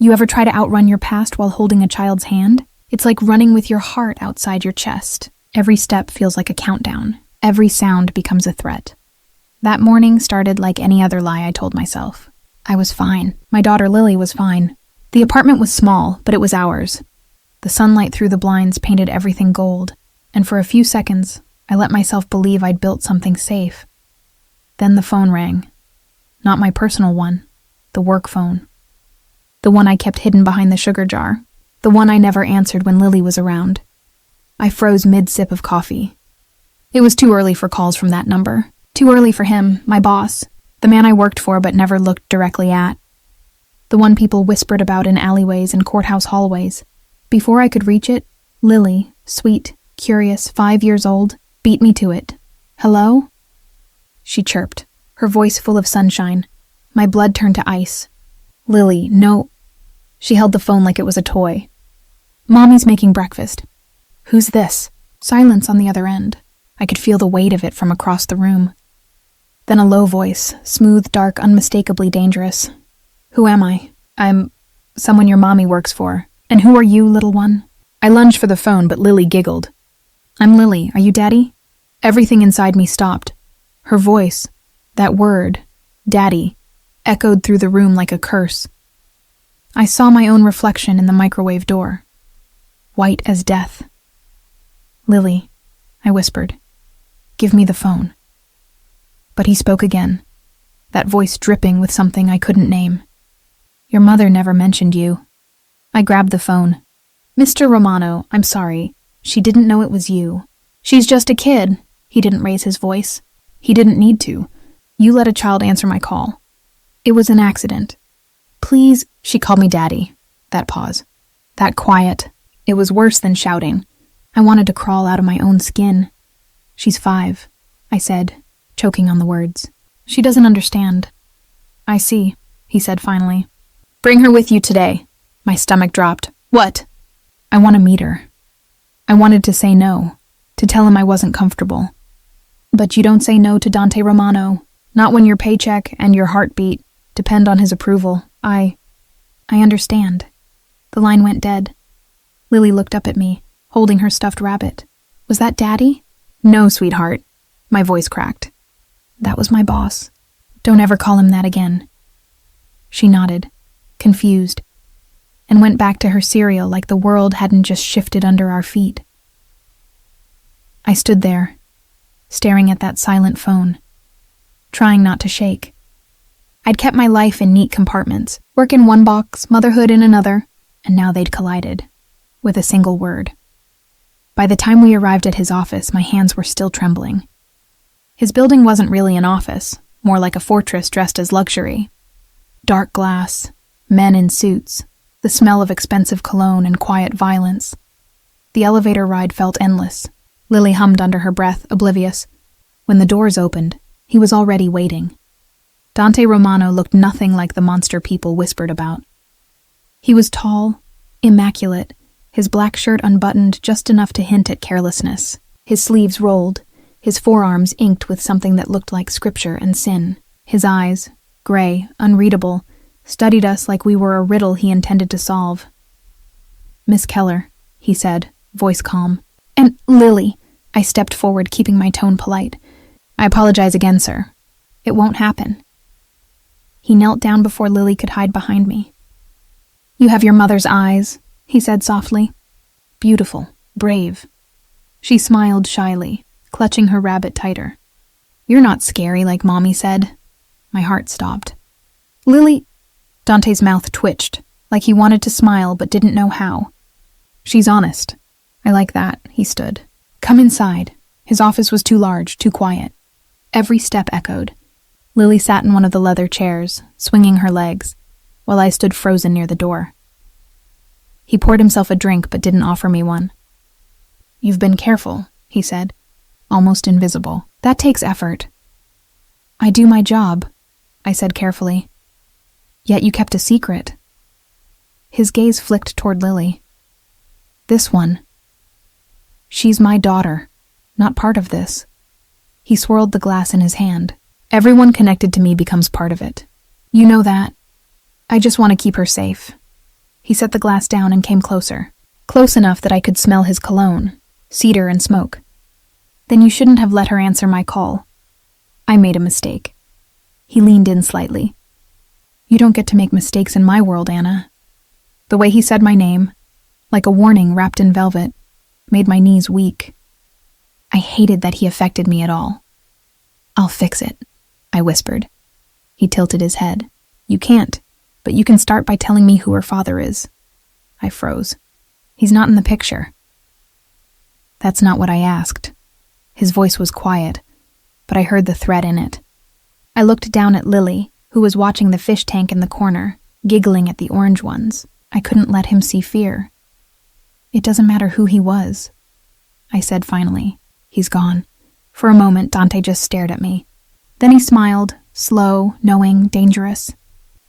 You ever try to outrun your past while holding a child's hand? It's like running with your heart outside your chest. Every step feels like a countdown. Every sound becomes a threat. That morning started like any other lie I told myself. I was fine. My daughter Lily was fine. The apartment was small, but it was ours. The sunlight through the blinds painted everything gold, and for a few seconds, I let myself believe I'd built something safe. Then the phone rang. Not my personal one, the work phone. The one I kept hidden behind the sugar jar. The one I never answered when Lily was around. I froze mid-sip of coffee. It was too early for calls from that number. Too early for him, my boss, the man I worked for but never looked directly at. The one people whispered about in alleyways and courthouse hallways. Before I could reach it, Lily, sweet, curious, 5 years old, beat me to it. "Hello?" She chirped, her voice full of sunshine. My blood turned to ice. "Lily, no." She held the phone like it was a toy. "Mommy's making breakfast." "Who's this?" Silence on the other end. I could feel the weight of it from across the room. Then a low voice, smooth, dark, unmistakably dangerous. "Who am I?" "I'm someone your mommy works for." "And who are you, little one?" I lunged for the phone, but Lily giggled. "I'm Lily. Are you Daddy?" Everything inside me stopped. Her voice, that word, Daddy, echoed through the room like a curse. I saw my own reflection in the microwave door. White as death. "Lily," I whispered, "give me the phone." But he spoke again, that voice dripping with something I couldn't name. "Your mother never mentioned you." I grabbed the phone. "Mr. Romano, I'm sorry. She didn't know it was you. She's just a kid." He didn't raise his voice. He didn't need to. "You let a child answer my call. It was an accident. Please," she called me Daddy. That pause. That quiet. It was worse than shouting. I wanted to crawl out of my own skin. "She's 5, I said, choking on the words. "She doesn't understand." "I see," he said finally. "Bring her with you today." My stomach dropped. "What?" "I want to meet her." I wanted to say no, to tell him I wasn't comfortable. But you don't say no to Dante Romano, not when your paycheck and your heartbeat depend on his approval. I understand." The line went dead. Lily looked up at me, holding her stuffed rabbit. "Was that Daddy?" "No, sweetheart." My voice cracked. "That was my boss. Don't ever call him that again." She nodded, confused, and went back to her cereal like the world hadn't just shifted under our feet. I stood there, staring at that silent phone, trying not to shake. I'd kept my life in neat compartments, work in one box, motherhood in another, and now they'd collided, with a single word. By the time we arrived at his office, my hands were still trembling. His building wasn't really an office, more like a fortress dressed as luxury. Dark glass, men in suits, the smell of expensive cologne and quiet violence. The elevator ride felt endless. Lily hummed under her breath, oblivious. When the doors opened, he was already waiting. Dante Romano looked nothing like the monster people whispered about. He was tall, immaculate, his black shirt unbuttoned just enough to hint at carelessness, his sleeves rolled, his forearms inked with something that looked like scripture and sin. His eyes, gray, unreadable, studied us like we were a riddle he intended to solve. "Miss Keller," he said, voice calm. "And Lily," I stepped forward, keeping my tone polite. "I apologize again, sir. It won't happen." He knelt down before Lily could hide behind me. "You have your mother's eyes," he said softly. "Beautiful, brave." She smiled shyly, clutching her rabbit tighter. "You're not scary like Mommy said." My heart stopped. "Lily..." Dante's mouth twitched, like he wanted to smile but didn't know how. "She's honest." "I like that," he stood. "Come inside." His office was too large, too quiet. Every step echoed. Lily sat in one of the leather chairs, swinging her legs, while I stood frozen near the door. He poured himself a drink but didn't offer me one. "You've been careful," he said, almost invisible. "That takes effort." "I do my job," I said carefully. "Yet you kept a secret." His gaze flicked toward Lily. "This one. She's my daughter, not part of this." He swirled the glass in his hand. "Everyone connected to me becomes part of it. You know that. I just want to keep her safe. He set the glass down and came closer. Close enough that I could smell his cologne, cedar and smoke. Then you shouldn't have let her answer my call. I made a mistake. He leaned in slightly. You don't get to make mistakes in my world, Anna. The way he said my name, like a warning wrapped in velvet, made my knees weak. I hated that he affected me at all. I'll fix it, I whispered. He tilted his head. You can't, but you can start by telling me who her father is. I froze. He's not in the picture. That's not what I asked. His voice was quiet, but I heard the threat in it. I looked down at Lily, who was watching the fish tank in the corner, giggling at the orange ones. I couldn't let him see fear. It doesn't matter who he was, I said finally. He's gone. For a moment, Dante just stared at me. Then he smiled, slow, knowing, dangerous.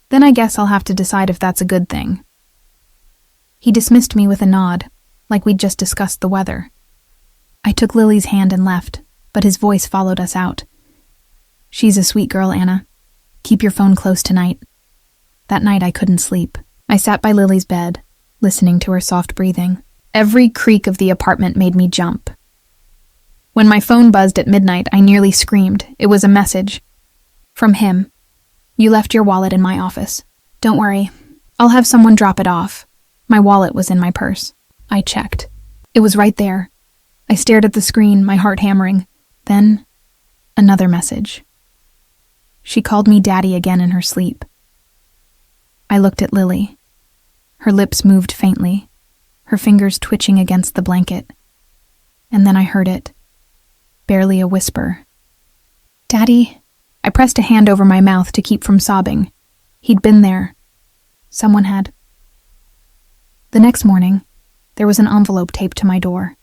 Then I guess I'll have to decide if that's a good thing. He dismissed me with a nod, like we'd just discussed the weather. I took Lily's hand and left, but his voice followed us out. She's a sweet girl, Anna. Keep your phone close tonight. That night I couldn't sleep. I sat by Lily's bed, listening to her soft breathing. Every creak of the apartment made me jump. When my phone buzzed at midnight, I nearly screamed. It was a message. From him. You left your wallet in my office. Don't worry. I'll have someone drop it off. My wallet was in my purse. I checked. It was right there. I stared at the screen, my heart hammering. Then, another message. She called me Daddy again in her sleep. I looked at Lily. Her lips moved faintly, her fingers twitching against the blanket. And then I heard it. Barely a whisper. Daddy? I pressed a hand over my mouth to keep from sobbing. He'd been there. Someone had. The next morning, there was an envelope taped to my door.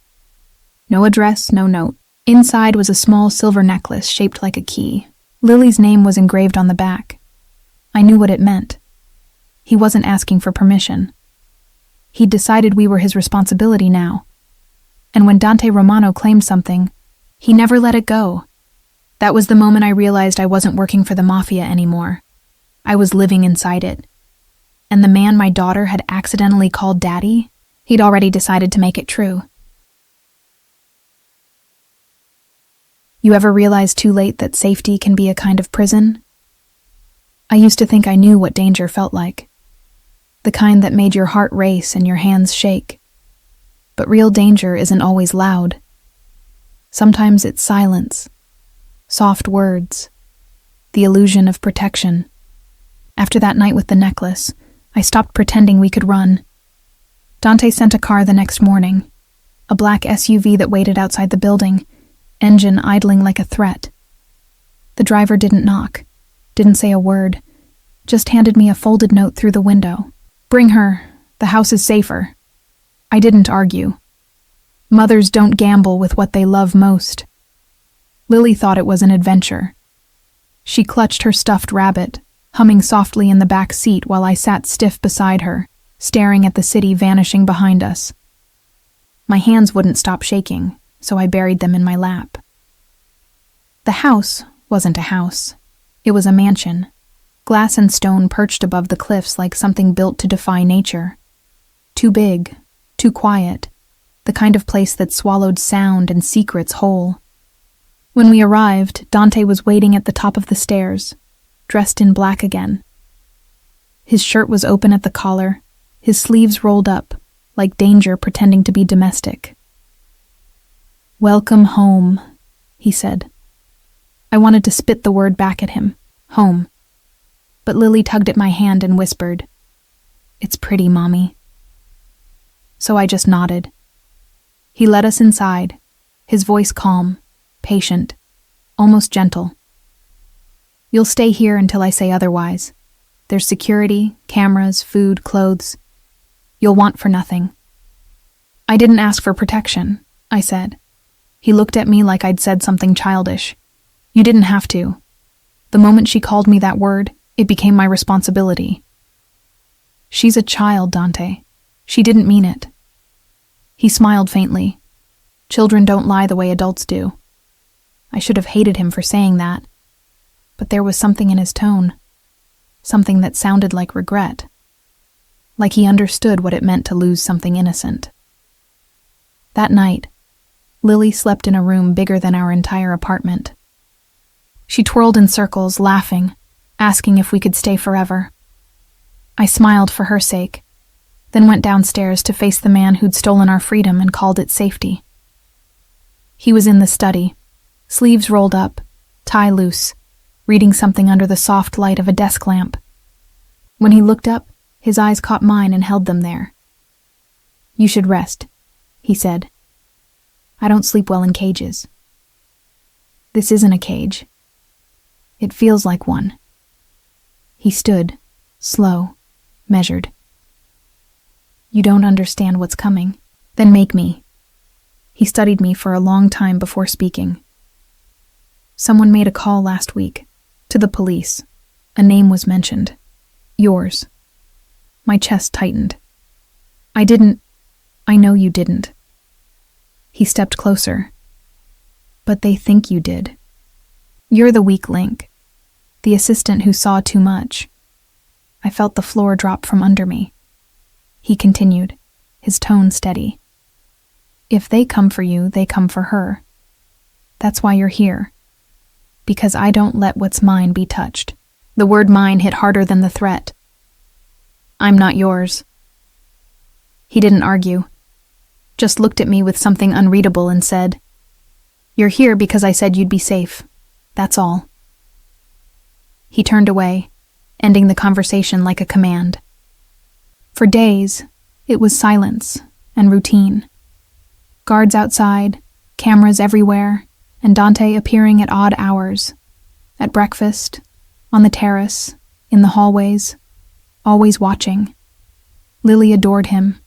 No address, no note. Inside was a small silver necklace shaped like a key. Lily's name was engraved on the back. I knew what it meant. He wasn't asking for permission. He'd decided we were his responsibility now. And when Dante Romano claimed something, he never let it go. That was the moment I realized I wasn't working for the Mafia anymore. I was living inside it. And the man my daughter had accidentally called Daddy, he'd already decided to make it true. You ever realize too late that safety can be a kind of prison? I used to think I knew what danger felt like. The kind that made your heart race and your hands shake. But real danger isn't always loud. Sometimes it's silence, soft words, the illusion of protection. After that night with the necklace, I stopped pretending we could run. Dante sent a car the next morning, a black SUV that waited outside the building, engine idling like a threat. The driver didn't knock, didn't say a word, just handed me a folded note through the window. Bring her, the house is safer. I didn't argue. Mothers don't gamble with what they love most. Lily thought it was an adventure. She clutched her stuffed rabbit, humming softly in the back seat while I sat stiff beside her, staring at the city vanishing behind us. My hands wouldn't stop shaking, so I buried them in my lap. The house wasn't a house. It was a mansion. Glass and stone perched above the cliffs like something built to defy nature. Too big, too quiet, the kind of place that swallowed sound and secrets whole. When we arrived, Dante was waiting at the top of the stairs, dressed in black again. His shirt was open at the collar, his sleeves rolled up, like danger pretending to be domestic. "Welcome home," he said. I wanted to spit the word back at him, home. But Lily tugged at my hand and whispered, "It's pretty, Mommy." So I just nodded. He led us inside, his voice calm, patient, almost gentle. "You'll stay here until I say otherwise. There's security, cameras, food, clothes. You'll want for nothing." "I didn't ask for protection," I said. He looked at me like I'd said something childish. "You didn't have to. The moment she called me that word, it became my responsibility." "She's a child, Dante. She didn't mean it." He smiled faintly. Children don't lie the way adults do. I should have hated him for saying that, but there was something in his tone, something that sounded like regret. like he understood what it meant to lose something innocent. That night, Lily slept in a room bigger than our entire apartment. She twirled in circles, laughing, asking if we could stay forever. I smiled for her sake, then went downstairs to face the man who'd stolen our freedom and called it safety. He was in the study, sleeves rolled up, tie loose, reading something under the soft light of a desk lamp. When he looked up, his eyes caught mine and held them there. "You should rest," he said. "I don't sleep well in cages." "This isn't a cage. It feels like one." He stood, slow, measured. "You don't understand what's coming. Then make me." He studied me for a long time before speaking. "Someone made a call last week, to the police. A name was mentioned. Yours." My chest tightened. I know you didn't." He stepped closer. "But they think you did. You're the weak link, the assistant who saw too much." I felt the floor drop from under me. He continued, his tone steady. "If they come for you, they come for her. That's why you're here. Because I don't let what's mine be touched." The word mine hit harder than the threat. "I'm not yours." He didn't argue, just looked at me with something unreadable and said, "You're here because I said you'd be safe. That's all." He turned away, ending the conversation like a command. For days, it was silence and routine. Guards outside, cameras everywhere, and Dante appearing at odd hours. At breakfast, on the terrace, in the hallways, always watching. Lily adored him.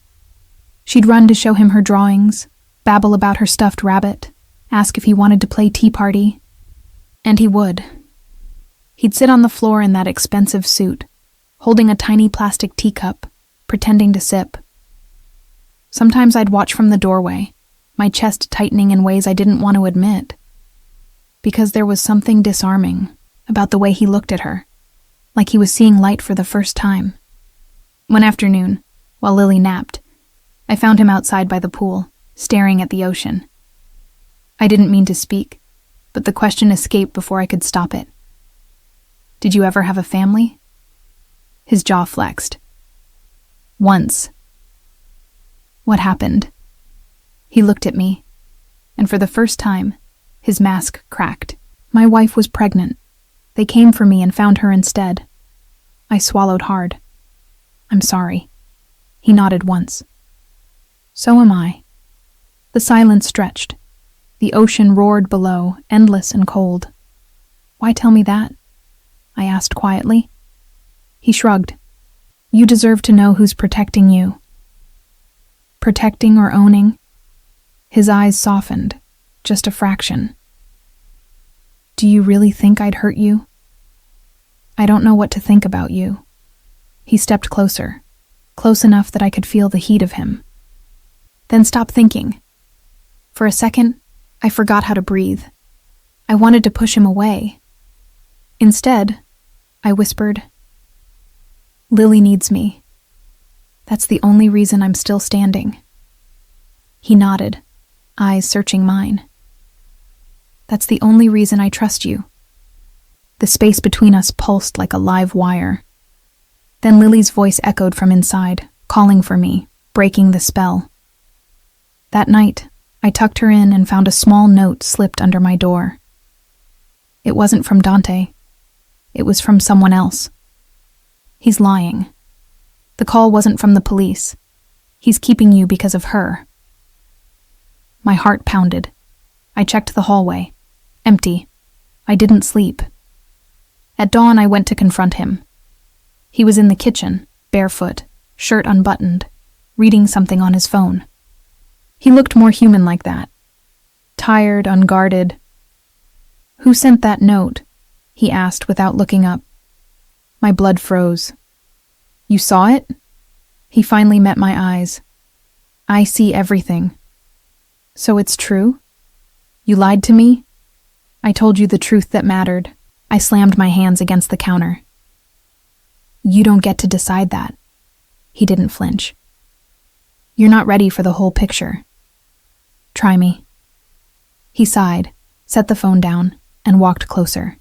She'd run to show him her drawings, babble about her stuffed rabbit, ask if he wanted to play tea party. And he would. He'd sit on the floor in that expensive suit, holding a tiny plastic teacup, pretending to sip. Sometimes I'd watch from the doorway, my chest tightening in ways I didn't want to admit. Because there was something disarming about the way he looked at her, like he was seeing light for the first time. One afternoon, while Lily napped, I found him outside by the pool, staring at the ocean. I didn't mean to speak, but the question escaped before I could stop it. "Did you ever have a family?" His jaw flexed. "Once." "What happened?" He looked at me, and for the first time, his mask cracked. "My wife was pregnant. They came for me and found her instead." I swallowed hard. "I'm sorry." He nodded once. "So am I." The silence stretched. The ocean roared below, endless and cold. "Why tell me that?" I asked quietly. He shrugged. "You deserve to know who's protecting you." Protecting or owning? His eyes softened, just a fraction. "Do you really think I'd hurt you?" "I don't know what to think about you." He stepped closer, close enough that I could feel the heat of him. Then stopped thinking. For a second, I forgot how to breathe. I wanted to push him away. Instead, I whispered, "Lily needs me. That's the only reason I'm still standing." He nodded, eyes searching mine. "That's the only reason I trust you." The space between us pulsed like a live wire. Then Lily's voice echoed from inside, calling for me, breaking the spell. That night, I tucked her in and found a small note slipped under my door. It wasn't from Dante. It was from someone else. "He's lying. The call wasn't from the police. He's keeping you because of her." My heart pounded. I checked the hallway. Empty. I didn't sleep. At dawn, I went to confront him. He was in the kitchen, barefoot, shirt unbuttoned, reading something on his phone. He looked more human like that. Tired, unguarded. "Who sent that note?" he asked without looking up. My blood froze. "You saw it?" He finally met my eyes. "I see everything." "So it's true? You lied to me?" "I told you the truth that mattered." I slammed my hands against the counter. "You don't get to decide that." He didn't flinch. You're not ready for the whole picture. Try me. He sighed, set the phone down, and walked closer.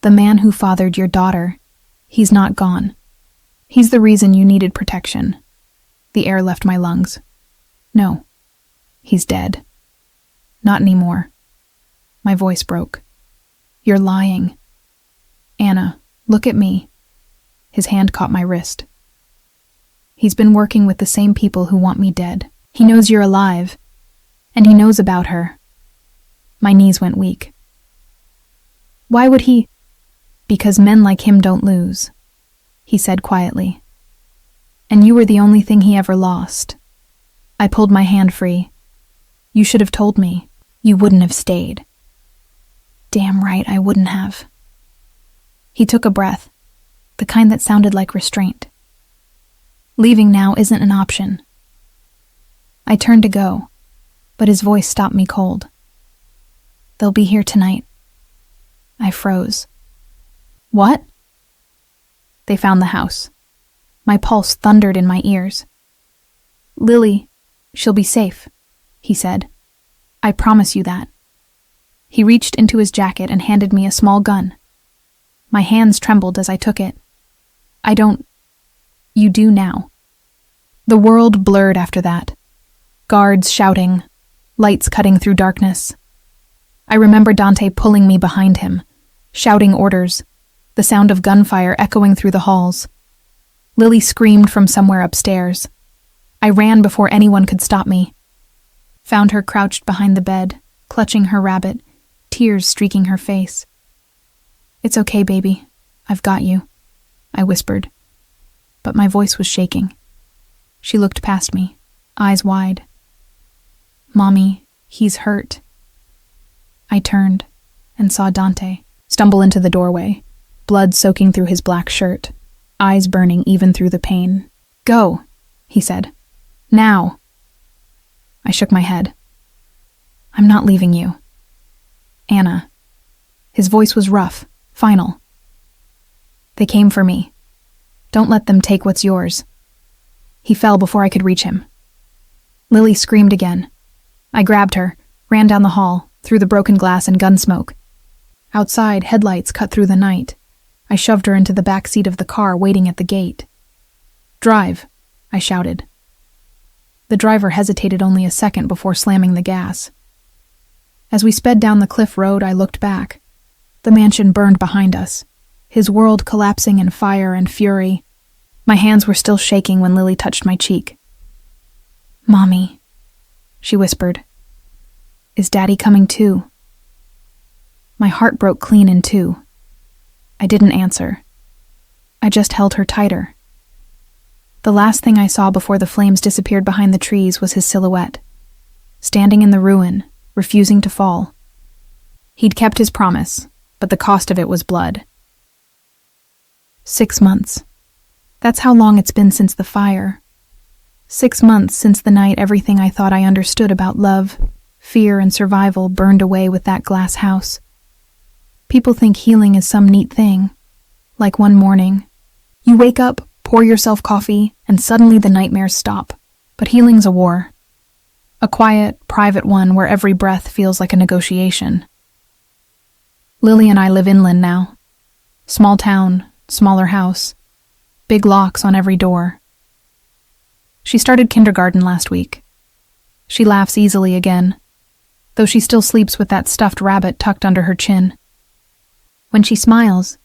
The man who fathered your daughter, he's not gone. He's the reason you needed protection. The air left my lungs. No, he's dead. Not anymore. My voice broke. You're lying. Anna, look at me. His hand caught my wrist. He's been working with the same people who want me dead. He knows you're alive, and he knows about her. My knees went weak. Why would he? Because men like him don't lose, he said quietly. And you were the only thing he ever lost. I pulled my hand free. You should have told me. You wouldn't have stayed. Damn right I wouldn't have. He took a breath, the kind that sounded like restraint. Leaving now isn't an option. I turned to go, but his voice stopped me cold. They'll be here tonight. I froze. What? They found the house. My pulse thundered in my ears. Lily, she'll be safe, he said. I promise you that. He reached into his jacket and handed me a small gun. My hands trembled as I took it. I don't... You do now. The world blurred after that. Guards shouting, lights cutting through darkness. I remember Dante pulling me behind him, shouting orders, the sound of gunfire echoing through the halls. Lily screamed from somewhere upstairs. I ran before anyone could stop me. Found her crouched behind the bed, clutching her rabbit, tears streaking her face. It's okay, baby. I've got you, I whispered. But my voice was shaking. She looked past me, eyes wide. Mommy, he's hurt. I turned and saw Dante stumble into the doorway, blood soaking through his black shirt, eyes burning even through the pain. Go, he said. Now. I shook my head. I'm not leaving you. Anna. His voice was rough, final. They came for me. Don't let them take what's yours. He fell before I could reach him. Lily screamed again. I grabbed her, ran down the hall, through the broken glass and gun smoke. Outside, headlights cut through the night. I shoved her into the back seat of the car waiting at the gate. Drive, I shouted. The driver hesitated only a second before slamming the gas. As we sped down the cliff road, I looked back. The mansion burned behind us, his world collapsing in fire and fury. My hands were still shaking when Lily touched my cheek. Mommy, she whispered. Is Daddy coming too? My heart broke clean in two. I didn't answer. I just held her tighter. The last thing I saw before the flames disappeared behind the trees was his silhouette, standing in the ruin, refusing to fall. He'd kept his promise, but the cost of it was blood. 6 months. That's how long it's been since the fire. 6 months since the night everything I thought I understood about love, fear, and survival burned away with that glass house. People think healing is some neat thing. Like one morning, you wake up, pour yourself coffee, and suddenly the nightmares stop. But healing's a war. A quiet, private one where every breath feels like a negotiation. Lily and I live inland now. Small town, smaller house. Big locks on every door. She started kindergarten last week. She laughs easily again, though she still sleeps with that stuffed rabbit tucked under her chin. When she smiles,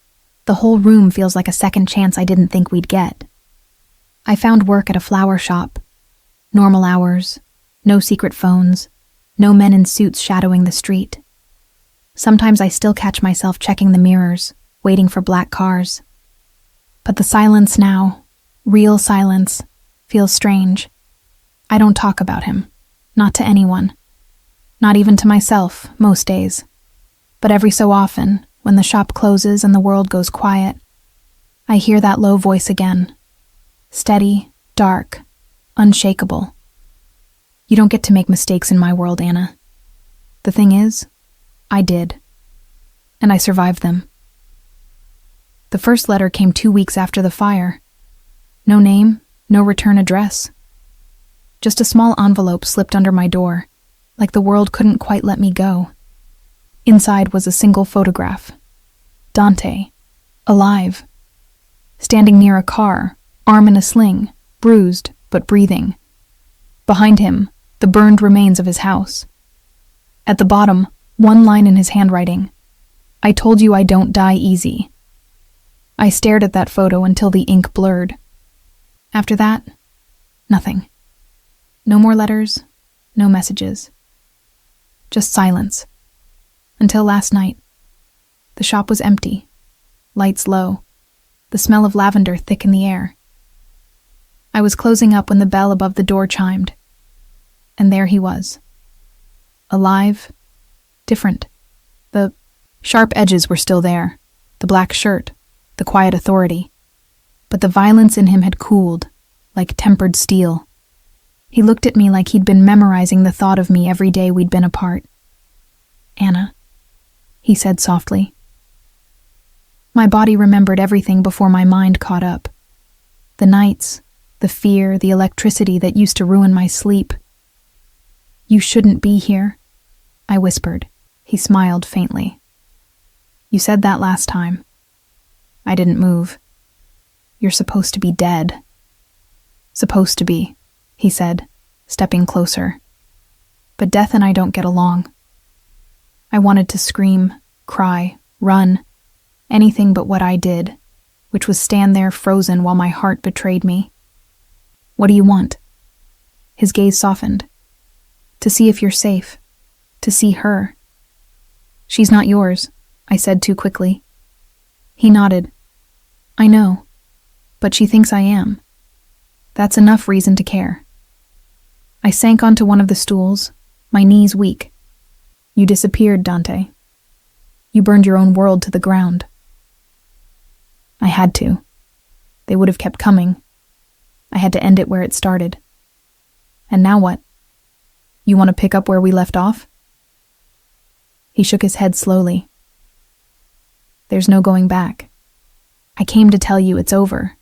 the whole room feels like a second chance I didn't think we'd get. I found work at a flower shop. Normal hours, no secret phones, no men in suits shadowing the street. Sometimes I still catch myself checking the mirrors, waiting for black cars. But the silence now, real silence, feels strange. I don't talk about him, not to anyone. Not even to myself, most days. But every so often, when the shop closes and the world goes quiet, I hear that low voice again. Steady, dark, unshakable. You don't get to make mistakes in my world, Anna. The thing is, I did. And I survived them. The first letter came 2 weeks after the fire. No name, no return address. Just a small envelope slipped under my door, like the world couldn't quite let me go. Inside was a single photograph. Dante, alive, standing near a car, arm in a sling, bruised but breathing. Behind him, the burned remains of his house. At the bottom, one line in his handwriting. I told you I don't die easy. I stared at that photo until the ink blurred. After that, nothing. No more letters, no messages. Just silence. Until last night. The shop was empty, lights low, the smell of lavender thick in the air. I was closing up when the bell above the door chimed. And there he was. Alive, different. The sharp edges were still there, the black shirt, the quiet authority. But the violence in him had cooled, like tempered steel. He looked at me like he'd been memorizing the thought of me every day we'd been apart. Anna, he said softly. My body remembered everything before my mind caught up. The nights, the fear, the electricity that used to ruin my sleep. You shouldn't be here, I whispered. He smiled faintly. You said that last time. I didn't move. You're supposed to be dead. Supposed to be, he said, stepping closer. But death and I don't get along. I wanted to scream, cry, run, anything but what I did, which was stand there frozen while my heart betrayed me. What do you want? His gaze softened. To see if you're safe. To see her. She's not yours, I said too quickly. He nodded. I know, but she thinks I am. That's enough reason to care. I sank onto one of the stools, my knees weak. You disappeared, Dante. You burned your own world to the ground. I had to. They would have kept coming. I had to end it where it started. And now what? You want to pick up where we left off? He shook his head slowly. There's no going back. I came to tell you it's over.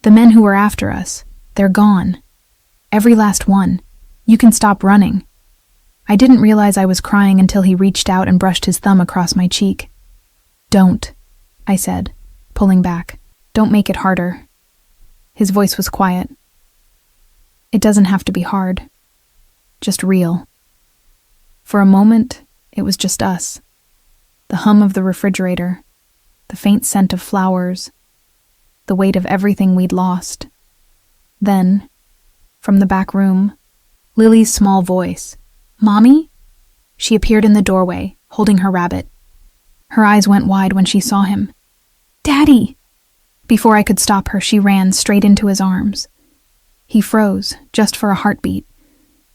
The men who were after us, they're gone. Every last one. You can stop running. I didn't realize I was crying until he reached out and brushed his thumb across my cheek. Don't, I said, pulling back. Don't make it harder. His voice was quiet. It doesn't have to be hard. Just real. For a moment, it was just us. The hum of the refrigerator, the faint scent of flowers, the weight of everything we'd lost. Then, from the back room, Lily's small voice. Mommy? She appeared in the doorway, holding her rabbit. Her eyes went wide when she saw him. Daddy! Before I could stop her, she ran straight into his arms. He froze, just for a heartbeat,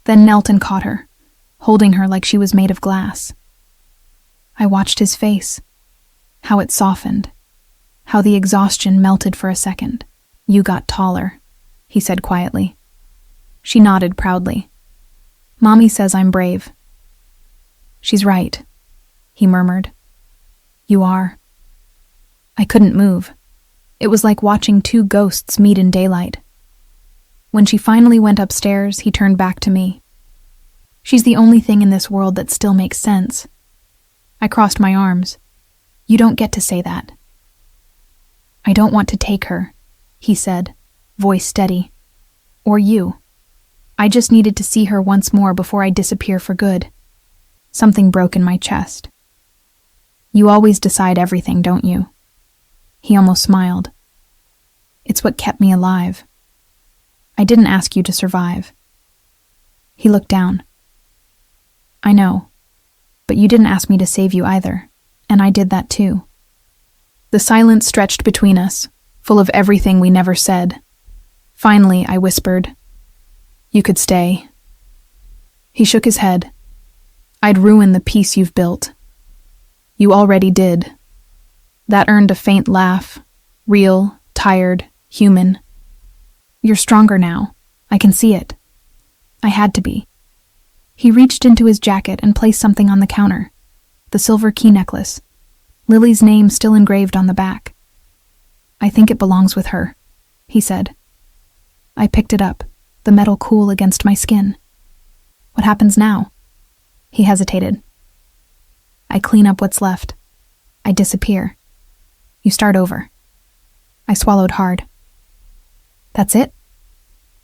then knelt and caught her, holding her like she was made of glass. I watched his face, how it softened, how the exhaustion melted for a second. You got taller, he said quietly. She nodded proudly. Mommy says I'm brave. She's right, he murmured. You are. I couldn't move. It was like watching two ghosts meet in daylight. When she finally went upstairs, he turned back to me. She's the only thing in this world that still makes sense. I crossed my arms. You don't get to say that. I don't want to take her, he said, voice steady. Or you. I just needed to see her once more before I disappear for good. Something broke in my chest. You always decide everything, don't you? He almost smiled. It's what kept me alive. I didn't ask you to survive. He looked down. I know, but you didn't ask me to save you either, and I did that too. The silence stretched between us, full of everything we never said. Finally, I whispered, You could stay. He shook his head. I'd ruin the peace you've built. You already did. That earned a faint laugh, real, tired, human. You're stronger now. I can see it. I had to be. He reached into his jacket and placed something on the counter. The silver key necklace. Lily's name still engraved on the back. I think it belongs with her, he said, I picked it up, the metal cool against my skin. What happens now? He hesitated. I clean up what's left. I disappear. You start over. I swallowed hard. That's it?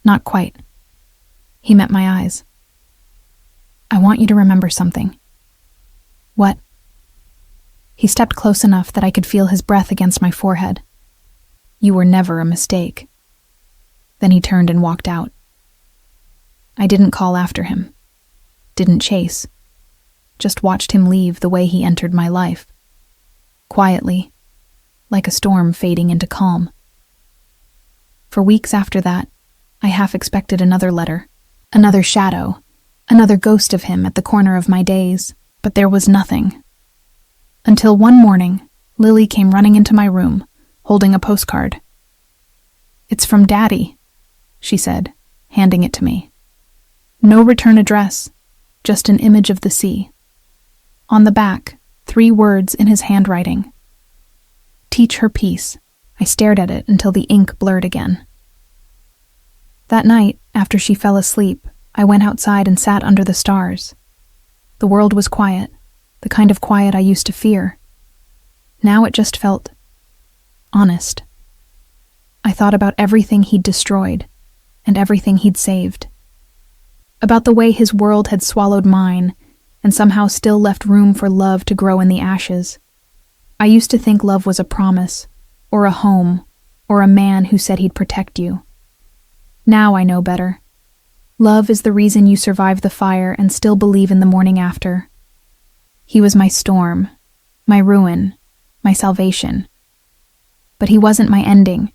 Not quite. He met my eyes. I want you to remember something. What? He stepped close enough that I could feel his breath against my forehead. You were never a mistake. Then he turned and walked out. I didn't call after him. Didn't chase. Just watched him leave the way he entered my life. Quietly, like a storm fading into calm. For weeks after that, I half expected another letter, another shadow, another ghost of him at the corner of my days, but there was nothing. Until one morning, Lily came running into my room, holding a postcard. "It's from Daddy," she said, handing it to me. No return address, just an image of the sea. On the back, 3 words in his handwriting. Teach her peace. I stared at it until the ink blurred again. That night, after she fell asleep, I went outside and sat under the stars. The world was quiet, the kind of quiet I used to fear. Now it just felt honest. I thought about everything he'd destroyed and everything he'd saved. About the way his world had swallowed mine and somehow still left room for love to grow in the ashes. I used to think love was a promise, or a home, or a man who said he'd protect you. Now I know better. Love is the reason you survive the fire and still believe in the morning after. He was my storm, my ruin, my salvation. But he wasn't my ending.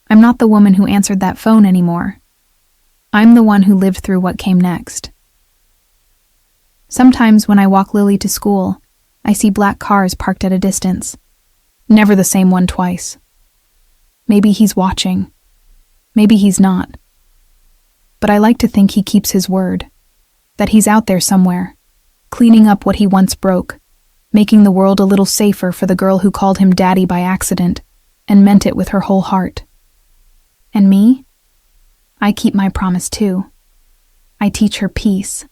I'm not the woman who answered that phone anymore. I'm the one who lived through what came next. Sometimes when I walk Lily to school, I see black cars parked at a distance. Never the same one twice. Maybe he's watching. Maybe he's not. But I like to think he keeps his word. That he's out there somewhere, cleaning up what he once broke, making the world a little safer for the girl who called him Daddy by accident and meant it with her whole heart. And me? I keep my promise too. I teach her peace.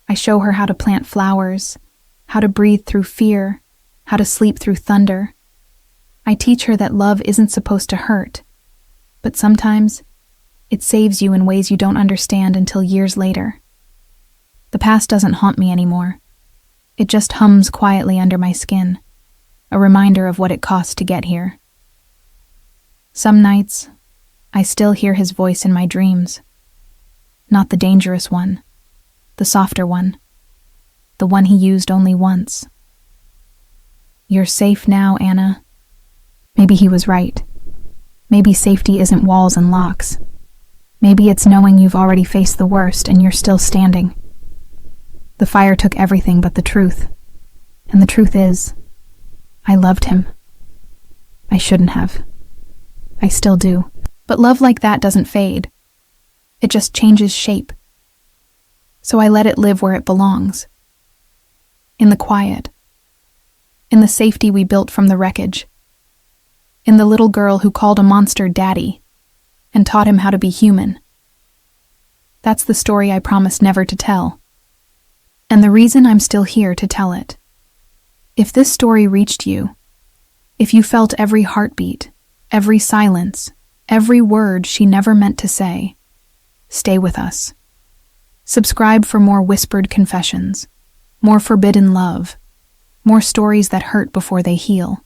I show her how to plant flowers, how to breathe through fear, how to sleep through thunder. I teach her that love isn't supposed to hurt, but sometimes it saves you in ways you don't understand until years later. The past doesn't haunt me anymore. It just hums quietly under my skin, a reminder of what it cost to get here. Some nights, I still hear his voice in my dreams. Not the dangerous one, the softer one, the one he used only once. You're safe now, Anna. Maybe he was right. Maybe safety isn't walls and locks. Maybe it's knowing you've already faced the worst and you're still standing. The fire took everything but the truth. And the truth is, I loved him. I shouldn't have. I still do. But love like that doesn't fade. It just changes shape. So I let it live where it belongs. In the quiet. In the safety we built from the wreckage. In the little girl who called a monster Daddy and taught him how to be human. That's the story I promised never to tell. And the reason I'm still here to tell it. If this story reached you, if you felt every heartbeat, every silence, every word she never meant to say, stay with us. Subscribe for more whispered confessions, more forbidden love, more stories that hurt before they heal.